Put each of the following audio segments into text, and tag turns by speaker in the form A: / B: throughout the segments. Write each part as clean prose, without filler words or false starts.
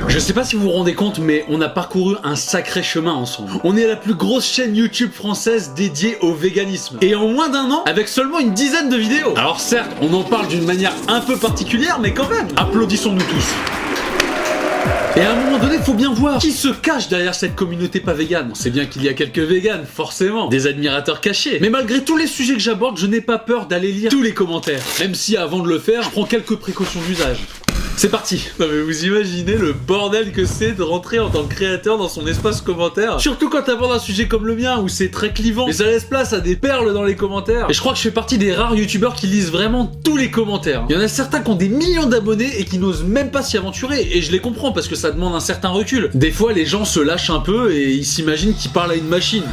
A: Je sais pas si vous vous rendez compte, mais on a parcouru un sacré chemin ensemble. On est la plus grosse chaîne YouTube française dédiée au véganisme. Et en moins d'un an, avec seulement une dizaine de vidéos. Alors certes, on en parle d'une manière un peu particulière, mais quand même, applaudissons-nous tous. Et à un moment donné, faut bien voir qui se cache derrière cette communauté pas végane. On sait bien qu'il y a quelques véganes, forcément, des admirateurs cachés. Mais malgré tous les sujets que j'aborde, je n'ai pas peur d'aller lire tous les commentaires. Même si avant de le faire, je prends quelques précautions d'usage. C'est parti. Non mais vous imaginez le bordel que c'est de rentrer en tant que créateur dans son espace commentaire. Surtout quand t'abordes un sujet comme le mien où c'est très clivant. Et ça laisse place à des perles dans les commentaires. Et je crois que je fais partie des rares youtubeurs qui lisent vraiment tous les commentaires. Il y en a certains qui ont des millions d'abonnés et qui n'osent même pas s'y aventurer. Et je les comprends parce que ça demande un certain recul. Des fois les gens se lâchent un peu et ils s'imaginent qu'ils parlent à une machine.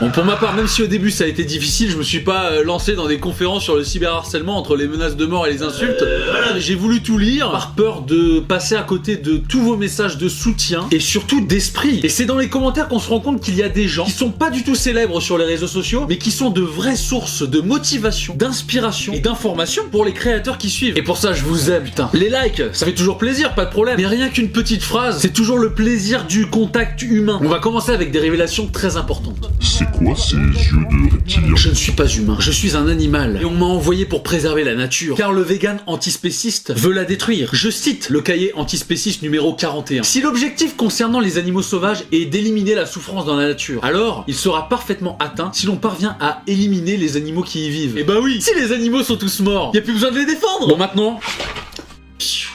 A: Bon, pour ma part, même si au début ça a été difficile, je me suis pas lancé dans des conférences sur le cyberharcèlement entre les menaces de mort et les insultes. Voilà, j'ai voulu tout lire par peur de passer à côté de tous vos messages de soutien et surtout d'esprit. Et c'est dans les commentaires qu'on se rend compte qu'il y a des gens qui sont pas du tout célèbres sur les réseaux sociaux, mais qui sont de vraies sources de motivation, d'inspiration et d'information pour les créateurs qui suivent. Et pour ça, je vous aime, putain. Les likes, ça fait toujours plaisir, pas de problème. Mais rien qu'une petite phrase, c'est toujours le plaisir du contact humain. On va commencer avec des révélations très importantes.
B: C'est quoi ces yeux de reptilien?
A: Je ne suis pas humain, je suis un animal. Et on m'a envoyé pour préserver la nature. Car le vegan antispéciste veut la détruire. Je cite le cahier antispéciste numéro 41. Si l'objectif concernant les animaux sauvages est d'éliminer la souffrance dans la nature, alors il sera parfaitement atteint si l'on parvient à éliminer les animaux qui y vivent. Et bah oui, si les animaux sont tous morts, y a plus besoin de les défendre. Bon maintenant...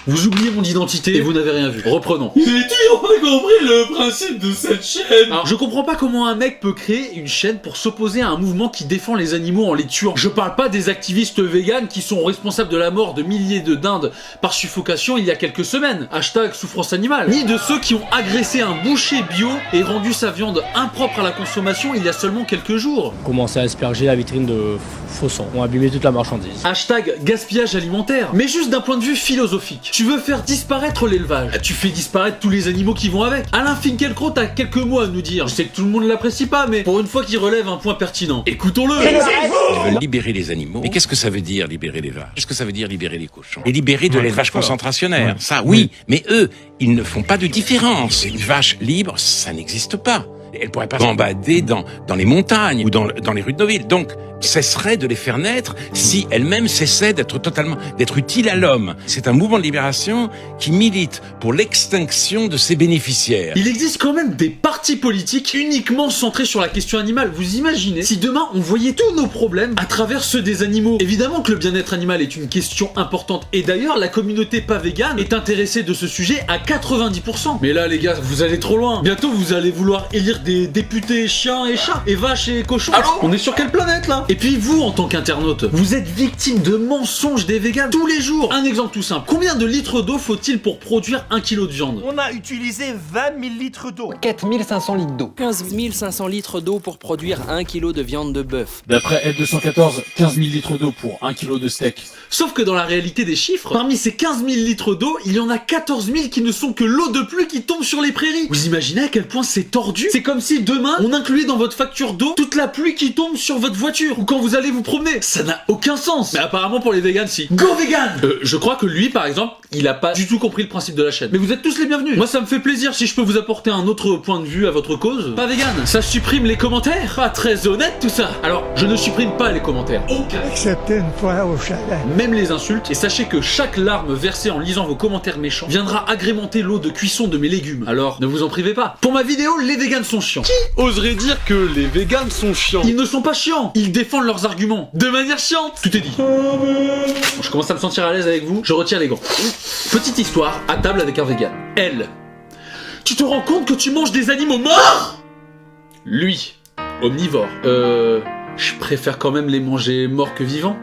A: Vous oubliez mon identité et vous n'avez rien vu. Reprenons.
C: J'ai toujours pas compris le principe de cette chaîne.
A: Alors, je comprends pas comment un mec peut créer une chaîne pour s'opposer à un mouvement qui défend les animaux en les tuant. Je parle pas des activistes véganes qui sont responsables de la mort de milliers de dindes par suffocation il y a quelques semaines. Hashtag souffrance animale. Ni de ceux qui ont agressé un boucher bio et rendu sa viande impropre à la consommation il y a seulement quelques jours.
D: Commencer à asperger la vitrine de faux sang, ont abîmé toute la marchandise.
A: Hashtag gaspillage alimentaire. Mais juste d'un point de vue philosophique. Tu veux faire disparaître l'élevage. Tu fais disparaître tous les animaux qui vont avec. Alain Finkielkraut a quelques mots à nous dire. Je sais que tout le monde l'apprécie pas, mais pour une fois qu'il relève un point pertinent. Écoutons-le.
E: Ils veulent libérer les animaux. Mais qu'est-ce que ça veut dire libérer l'élevage? Qu'est-ce que ça veut dire libérer les cochons? Et libérer de l'élevage concentrationnaire. Ça, oui. Mais eux, ils ne font pas de différence. Une vache libre, ça n'existe pas. Elle pourrait pas gambader dans les montagnes ou dans les rues de nos villes. Donc, cesserait de les faire naître si elle-même cessait d'être utile à l'homme. C'est un mouvement de libération qui milite pour l'extinction de ses bénéficiaires.
A: Il existe quand même des partis politiques uniquement centrés sur la question animale. Vous imaginez si demain on voyait tous nos problèmes à travers ceux des animaux? Évidemment que le bien-être animal est une question importante. Et d'ailleurs, la communauté pas végane est intéressée de ce sujet à 90%. Mais là, les gars, vous allez trop loin. Bientôt, vous allez vouloir élire des députés chiens et chats, et vaches et cochons. Allô? On est sur quelle planète là? Et puis vous, en tant qu'internaute, vous êtes victime de mensonges des véganes tous les jours. Un exemple tout simple. Combien de litres d'eau faut-il pour produire 1 kg de viande?
F: On a utilisé 20 000 litres d'eau.
G: 4500 litres d'eau.
H: 15 500 litres d'eau pour produire 1 kg de viande de bœuf.
C: D'après L214, 15 000 litres d'eau pour 1 kg de steak.
A: Sauf que dans la réalité des chiffres, parmi ces 15 000 litres d'eau, il y en a 14 000 qui ne sont que l'eau de pluie qui tombe sur les prairies. Vous imaginez à quel point c'est tordu? C'est comme si demain, on incluait dans votre facture d'eau toute la pluie qui tombe sur votre voiture ou quand vous allez vous promener. Ça n'a aucun sens. Mais apparemment pour les véganes, si. Go vegan! Je crois que lui, par exemple, il a pas du tout compris le principe de la chaîne. Mais vous êtes tous les bienvenus. Moi, ça me fait plaisir si je peux vous apporter un autre point de vue à votre cause. Pas vegan. Ça supprime les commentaires. Pas très honnête tout ça. Alors, je ne supprime pas les commentaires. Aucun.
I: Excepté une fois au chalet.
A: Même les insultes. Et sachez que chaque larme versée en lisant vos commentaires méchants viendra agrémenter l'eau de cuisson de mes légumes. Alors, ne vous en privez pas. Pour ma vidéo, les véganes sont chiants. Qui oserait dire que les véganes sont chiants? Ils ne sont pas chiants. Ils défendent leurs arguments. De manière chiante. Tout est dit. Bon, je commence à me sentir à l'aise avec vous. Je retire les gants. Petite histoire à table avec un vegan. Elle. Tu te rends compte que tu manges des animaux morts? Lui. Omnivore. Je préfère quand même les manger morts que vivants.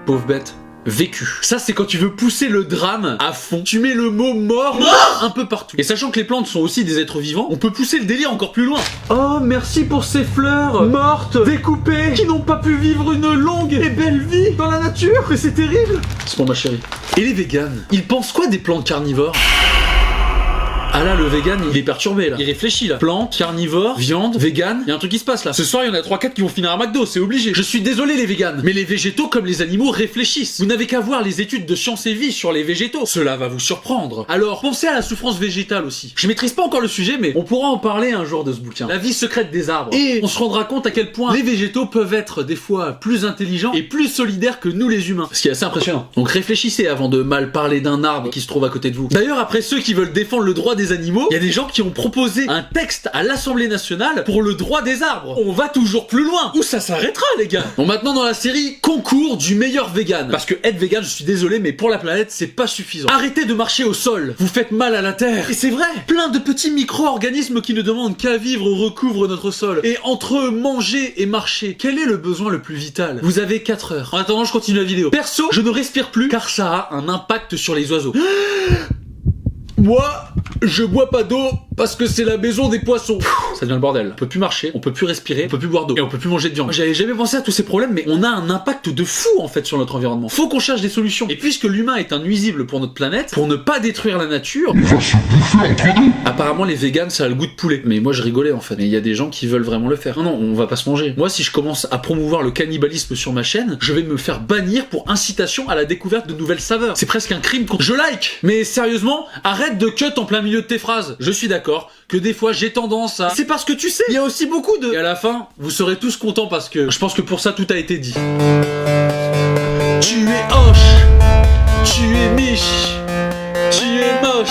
A: Pauvre bête. Vécu. Ça, c'est quand tu veux pousser le drame à fond. Tu mets le mot mort un peu partout. Et sachant que les plantes sont aussi des êtres vivants, on peut pousser le délire encore plus loin. Oh, merci pour ces fleurs mortes, découpées, qui n'ont pas pu vivre une longue et belle vie dans la nature. Mais c'est terrible. C'est pour ma chérie. Et les véganes, ils pensent quoi des plantes carnivores? Ah là, le vegan, il est perturbé là. Il réfléchit là. Plantes, carnivore, viande, vegan. Il y a un truc qui se passe là. Ce soir, il y en a 3-4 qui vont finir à McDo, c'est obligé. Je suis désolé les véganes, mais les végétaux comme les animaux réfléchissent. Vous n'avez qu'à voir les études de Sciences et Vie sur les végétaux. Cela va vous surprendre. Alors, pensez à la souffrance végétale aussi. Je maîtrise pas encore le sujet, mais on pourra en parler un jour de ce bouquin. La vie secrète des arbres. Et on se rendra compte à quel point les végétaux peuvent être des fois plus intelligents et plus solidaires que nous les humains. Ce qui est assez impressionnant. Donc réfléchissez avant de mal parler d'un arbre qui se trouve à côté de vous. D'ailleurs, après ceux qui veulent défendre le droit des animaux, il y a des gens qui ont proposé un texte à l'Assemblée nationale pour le droit des arbres. On va toujours plus loin. Où ça s'arrêtera, les gars? Bon, maintenant dans la série, concours du meilleur vegan. Parce que être vegan, je suis désolé, mais pour la planète, c'est pas suffisant. Arrêtez de marcher au sol. Vous faites mal à la terre. Et c'est vrai. Plein de petits micro-organismes qui ne demandent qu'à vivre recouvrent notre sol. Et entre eux, manger et marcher, quel est le besoin le plus vital? Vous avez 4 heures. En attendant, je continue la vidéo. Perso, je ne respire plus car ça a un impact sur les oiseaux. Moi, je bois pas d'eau parce que c'est la maison des poissons. Ça devient le bordel. On peut plus marcher, on peut plus respirer, on peut plus boire d'eau et on peut plus manger de viande. J'avais jamais pensé à tous ces problèmes, mais on a un impact de fou en fait sur notre environnement. Faut qu'on cherche des solutions. Et puisque l'humain est un nuisible pour notre planète, pour ne pas détruire la nature, apparemment les végans ça a le goût de poulet. Mais moi je rigolais en fait. Mais il y a des gens qui veulent vraiment le faire. Non, on va pas se manger. Moi si je commence à promouvoir le cannibalisme sur ma chaîne, je vais me faire bannir pour incitation à la découverte de nouvelles saveurs. C'est presque un crime contre... Je like. Mais sérieusement, arrête de cut en plein milieu de tes phrases. Je suis d'accord que des fois j'ai tendance à... C'est parce que tu sais, il y a aussi beaucoup de... Et à la fin, vous serez tous contents parce que je pense que pour ça tout a été dit. Tu es hoche, tu es miche, tu es moche.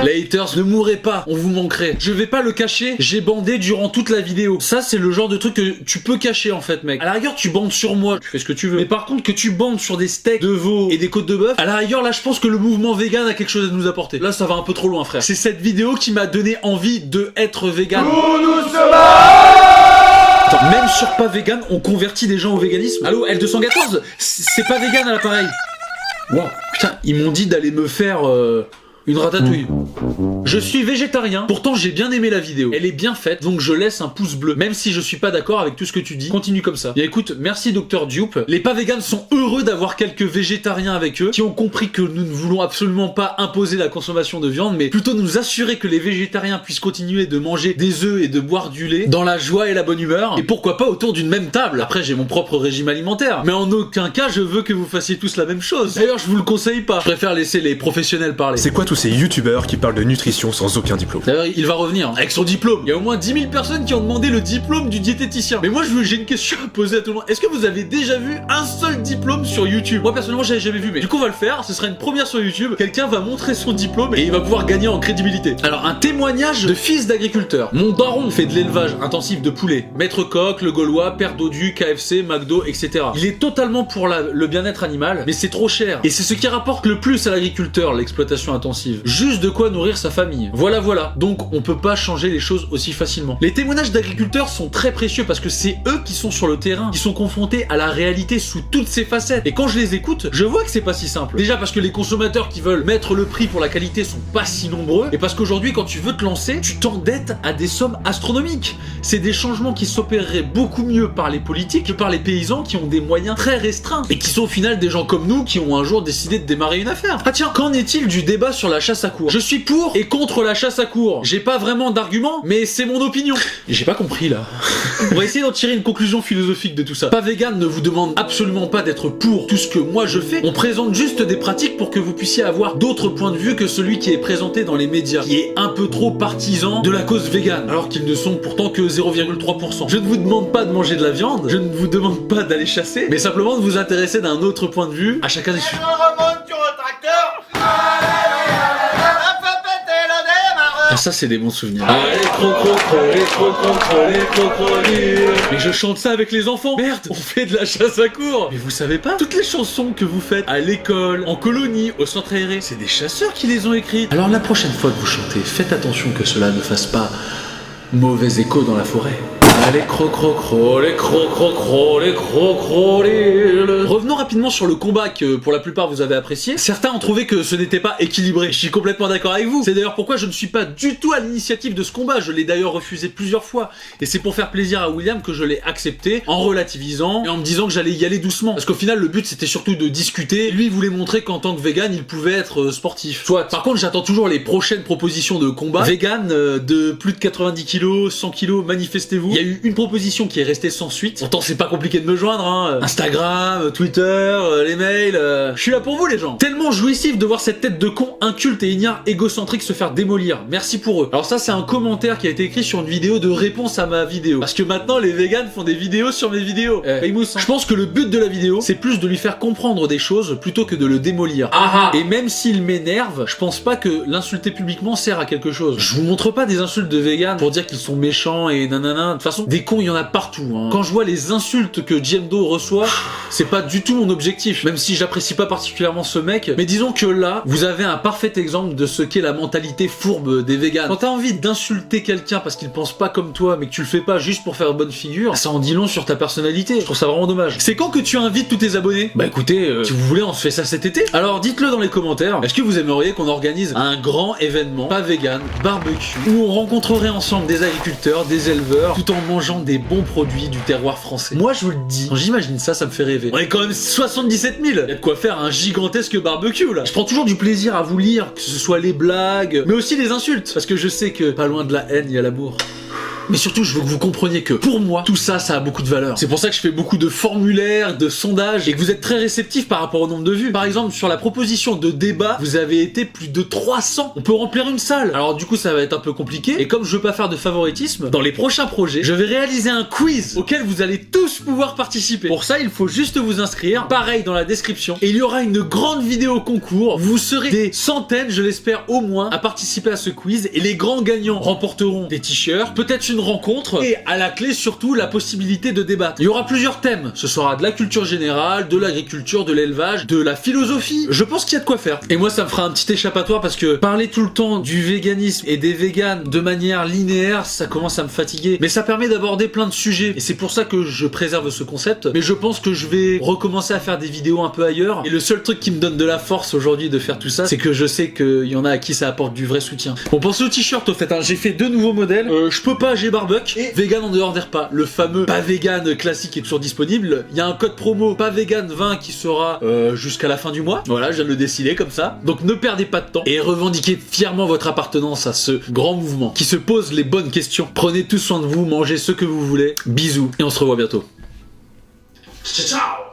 A: Les haters, ne mourrez pas, on vous manquerait. Je vais pas le cacher, j'ai bandé durant toute la vidéo. Ça, c'est le genre de truc que tu peux cacher en fait, mec. À la rigueur, tu bandes sur moi, tu fais ce que tu veux. Mais par contre, que tu bandes sur des steaks de veau et des côtes de bœuf, à la rigueur, là, je pense que le mouvement vegan a quelque chose à nous apporter. Là, ça va un peu trop loin, frère. C'est cette vidéo qui m'a donné envie de être vegan. Attends, même sur pas vegan, on convertit des gens au véganisme. Allô, L214, c'est pas vegan à l'appareil. Wow, putain, ils m'ont dit d'aller me faire... une ratatouille. Je suis végétarien, pourtant j'ai bien aimé la vidéo. Elle est bien faite, donc je laisse un pouce bleu. Même si je suis pas d'accord avec tout ce que tu dis, continue comme ça. Bien écoute, merci Dr Dupe. Les pas véganes sont heureux d'avoir quelques végétariens avec eux, qui ont compris que nous ne voulons absolument pas imposer la consommation de viande, mais plutôt nous assurer que les végétariens puissent continuer de manger des œufs et de boire du lait dans la joie et la bonne humeur. Et pourquoi pas autour d'une même table. Après j'ai mon propre régime alimentaire, mais en aucun cas je veux que vous fassiez tous la même chose. D'ailleurs je vous le conseille pas. Je préfère laisser les professionnels parler.
G: C'est quoi tous ces youtubeurs qui parlent de nutrition sans aucun diplôme?
A: D'ailleurs, il va revenir avec son diplôme. Il y a au moins 10 000 personnes qui ont demandé le diplôme du diététicien. Mais moi, j'ai une question à poser à tout le monde. Est-ce que vous avez déjà vu un seul diplôme sur YouTube? Moi, personnellement, j'avais jamais vu. Mais du coup, on va le faire. Ce sera une première sur YouTube. Quelqu'un va montrer son diplôme et il va pouvoir gagner en crédibilité. Alors, un témoignage de fils d'agriculteur. Mon daron fait de l'élevage intensif de poulets. Maître Coq, Le Gaulois, Père Dodu, KFC, McDo, etc. Il est totalement pour le bien-être animal, mais c'est trop cher. Et c'est ce qui rapporte le plus à l'agriculteur, l'exploitation intensive. Juste de quoi nourrir sa famille. Voilà. Donc on peut pas changer les choses aussi facilement. Les témoignages d'agriculteurs sont très précieux parce que c'est eux qui sont sur le terrain, qui sont confrontés à la réalité sous toutes ses facettes. Et quand je les écoute, je vois que c'est pas si simple. Déjà parce que les consommateurs qui veulent mettre le prix pour la qualité sont pas si nombreux, et parce qu'aujourd'hui quand tu veux te lancer, tu t'endettes à des sommes astronomiques. C'est des changements qui s'opéreraient beaucoup mieux par les politiques que par les paysans qui ont des moyens très restreints et qui sont au final des gens comme nous qui ont un jour décidé de démarrer une affaire. Ah tiens, qu'en est-il du débat sur la chasse à courre? Je suis pour et contre la chasse à courre. J'ai pas vraiment d'argument, mais c'est mon opinion. J'ai pas compris là. On va essayer d'en tirer une conclusion philosophique de tout ça. Pas vegan ne vous demande absolument pas d'être pour tout ce que moi je fais. On présente juste des pratiques pour que vous puissiez avoir d'autres points de vue que celui qui est présenté dans les médias, qui est un peu trop partisan de la cause vegan, alors qu'ils ne sont pourtant que 0,3%. Je ne vous demande pas de manger de la viande, je ne vous demande pas d'aller chasser, mais simplement de vous intéresser d'un autre point de vue à chacun des sujets. Ah ça c'est des bons souvenirs. Allez crocodiles. Mais je chante ça avec les enfants. Merde, on fait de la chasse à courre. Mais vous savez pas, toutes les chansons que vous faites à l'école, en colonie, au centre aéré, c'est des chasseurs qui les ont écrites. Alors la prochaine fois que vous chantez, faites attention que cela ne fasse pas mauvais écho dans la forêt. Ah, les crocrocros, les crocrocros, les crocroliles. Revenons rapidement sur le combat que pour la plupart vous avez apprécié. Certains ont trouvé que ce n'était pas équilibré. Je suis complètement d'accord avec vous. C'est d'ailleurs pourquoi je ne suis pas du tout à l'initiative de ce combat. Je l'ai d'ailleurs refusé plusieurs fois. Et c'est pour faire plaisir à William que je l'ai accepté en relativisant et en me disant que j'allais y aller doucement. Parce qu'au final, le but c'était surtout de discuter. Lui, il voulait montrer qu'en tant que vegan, il pouvait être sportif. Soit. Par contre, j'attends toujours les prochaines propositions de combat. Vegan de plus de 90 kilos, 100 kilos, manifestez-vous. Il y a eu une proposition qui est restée sans suite. Pourtant, c'est pas compliqué de me joindre, hein. Instagram, Twitter, les mails. Je suis là pour vous, les gens. Tellement jouissif de voir cette tête de con inculte et ignare égocentrique se faire démolir. Merci pour eux. Alors ça, c'est un commentaire qui a été écrit sur une vidéo de réponse à ma vidéo. Parce que maintenant, les vegans font des vidéos sur mes vidéos. Je pense que le but de la vidéo, c'est plus de lui faire comprendre des choses plutôt que de le démolir. Et même s'il m'énerve, je pense pas que l'insulter publiquement sert à quelque chose. Je vous montre pas des insultes de vegans pour dire qu'ils sont méchants et nanana. De toute façon, des cons, il y en a partout, hein. Quand je vois les insultes que Jemdo reçoit, c'est pas du tout mon objectif. Même si j'apprécie pas particulièrement ce mec. Mais disons que là, vous avez un parfait exemple de ce qu'est la mentalité fourbe des vegans. Quand t'as envie d'insulter quelqu'un parce qu'il pense pas comme toi, mais que tu le fais pas juste pour faire bonne figure, ça en dit long sur ta personnalité. Je trouve ça vraiment dommage. C'est quand que tu invites tous tes abonnés? Bah écoutez, si vous voulez, on se fait ça cet été. Alors dites-le dans les commentaires. Est-ce que vous aimeriez qu'on organise un grand événement, pas vegan, barbecue, où on rencontrerait ensemble des agriculteurs, des éleveurs, tout en mangeant des bons produits du terroir français? Moi, je vous le dis, quand j'imagine ça, ça me fait rêver. On est quand même 77 000. Il y a de quoi faire un gigantesque barbecue, là. Je prends toujours du plaisir à vous lire, que ce soit les blagues, mais aussi les insultes, parce que je sais que pas loin de la haine, il y a l'amour. Mais surtout, je veux que vous compreniez que, pour moi, tout ça, ça a beaucoup de valeur. C'est pour ça que je fais beaucoup de formulaires, de sondages, et que vous êtes très réceptifs par rapport au nombre de vues. Par exemple, sur la proposition de débat, vous avez été plus de 300. On peut remplir une salle. Alors du coup, ça va être un peu compliqué, et comme je veux pas faire de favoritisme, dans les prochains projets, je vais réaliser un quiz auquel vous allez tous pouvoir participer. Pour ça, il faut juste vous inscrire, pareil dans la description, et il y aura une grande vidéo concours. Vous serez des centaines, je l'espère au moins, à participer à ce quiz, et les grands gagnants remporteront des t-shirts, peut-être une rencontre et à la clé surtout la possibilité de débattre. Il y aura plusieurs thèmes. Ce sera de la culture générale, de l'agriculture, de l'élevage, de la philosophie. Je pense qu'il y a de quoi faire. Et moi ça me fera un petit échappatoire parce que parler tout le temps du véganisme et des véganes de manière linéaire, ça commence à me fatiguer. Mais ça permet d'aborder plein de sujets et c'est pour ça que je préserve ce concept. Mais je pense que je vais recommencer à faire des vidéos un peu ailleurs. Et le seul truc qui me donne de la force aujourd'hui de faire tout ça, c'est que je sais qu'il y en a à qui ça apporte du vrai soutien. Bon, pensez au t-shirt au fait, hein. J'ai fait 2 nouveaux modèles. Je peux pas, j'ai barbuck et vegan en dehors des repas. Le fameux pas vegan classique est toujours disponible. Il y a un code promo pas vegan 20 qui sera jusqu'à la fin du mois. Voilà, je viens de le décider comme ça. Donc ne perdez pas de temps et revendiquez fièrement votre appartenance à ce grand mouvement qui se pose les bonnes questions. Prenez tout soin de vous, mangez ce que vous voulez. Bisous et on se revoit bientôt. Ciao.